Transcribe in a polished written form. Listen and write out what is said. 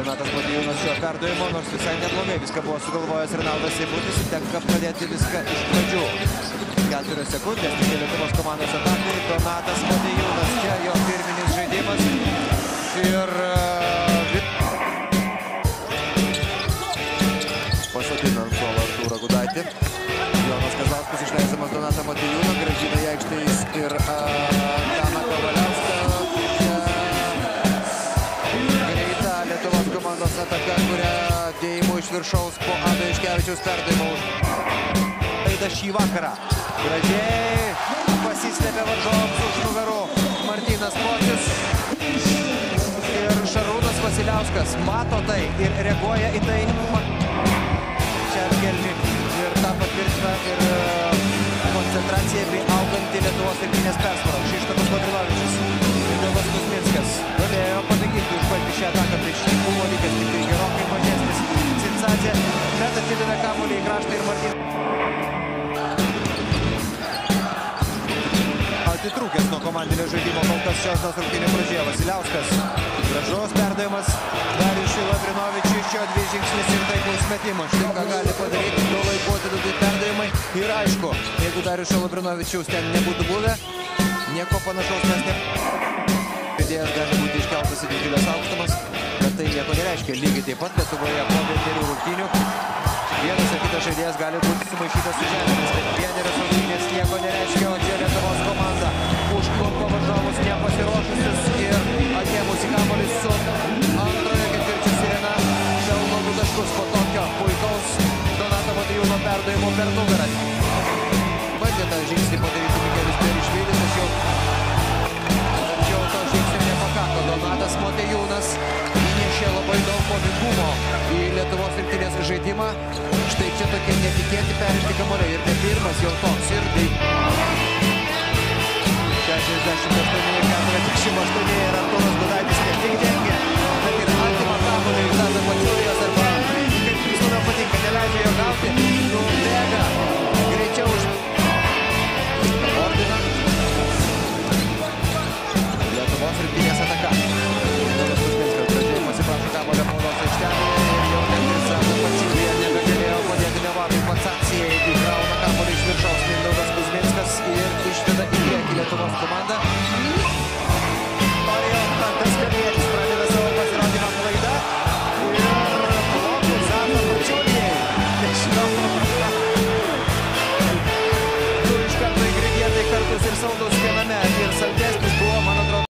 Donatas Motiejūnas šio perdavimo, nors visai neblogai viską buvo sugalvojęs Renaldas Seibutis, tenka pradėti viską iš pradžių. 4 sekundės, tik Lietuvos komandos atakai, Donatas Motiejūnas, čia jo pirminis žaidimas ir pasodina ant suolo Artūrą Gudaitį. Jonas Kazlauskas išleidžiamas Donatą Motiejūną, grąžina į aikštės ir Daną Kavaliauską. Greita Lietuvos komandos ataka, kurią dėjimo iš viršaus po Ado Iškevičiaus perdavimo žaidė šį vakarą. Gražiai pasislėpė varžovams už nugarų Martynas Pocius ir Šarūnas Vasiliauskas mato tai ir reaguoja į tai. Čia Kelmi ir tą patvirtina ir koncentracija bei auganti Lietuvos rinktinės persvara. Kšištofas Lavrinovičius ir Mindaugas Kuzminskas galėjo pamėginti užbaigti šią ataką, prieš jį buvo likęs tik tai gerokai mažesnis Cincadze, bet atidavė kamuolį į kraštą ir Martynas atitrūkęs nuo komandinio žaidimo kol kas šios rungtynių pradžioje. Vasiliauskas, gražus perdavimas Dariušui Lavrinovičiui, šio 2 žingsnis ir taikaus metimas. Štai ką gali padaryti tuo laiku atiduoti perdavimai. Ir aišku, jeigu Dariušio Lavrinovičiaus ten nebūtų buvę, nieko panašaus mes ne... Žaidėjas gali būti iškeltas į didžiulės aukštumas, bet tai nieko nereiškia. Lygiai taip pat Lietuvoje po 5 rungtynių vienas ar kitas žaidėjas gali būti sumaišytas su žemėmis, bet vienerios rungtynės nieko nereiškia, o čia Lietuvos komanda užklumpa varžovus nepasiruošusius ir atėmusi kamuolį su antrojo ketvirčio sirena pelno 2 taškus po tokio puikaus Donato Motiejūno perdavimo per nugarą. Bandė tą žingsnį padaryti Mikelis Perišvilis, tačiau to žingsnio nepakako. Donatas Motiejūnas įnešė labai daug kovingumo į Lietuvos rinktinės žaidimą. Štai čia tokie netikėti perimti kamuoliai ir ne pirmas jau toks ir 68-48 ir Artūras Gudaitis ne tik dengia, bet ir atima kamuolį į Tadą Mačiulijas arba, kaip Kristina patinka, neleidžia jo gauti, nubėga greičiau už ordiną. Lietuvos rinktinės ataka. Mindaugas Kuzminskas gražiai pasiprašo kamuolio baudos aikštelėje ir jau net ir Tadą Mačiulija nebegalėjo padėti Nevadui Pacacijai. Įkrauna kamuolį iš viršaus Mindaugas Kuzminskas ir išveda į priekį Lietuvos komandą. Mantas Kalnietis pradeda savo pasirodymą klaidą ir blokų Tadą Mačiulijai. Nežinau. Du iš karto įgredientai kartus ir saldus viename.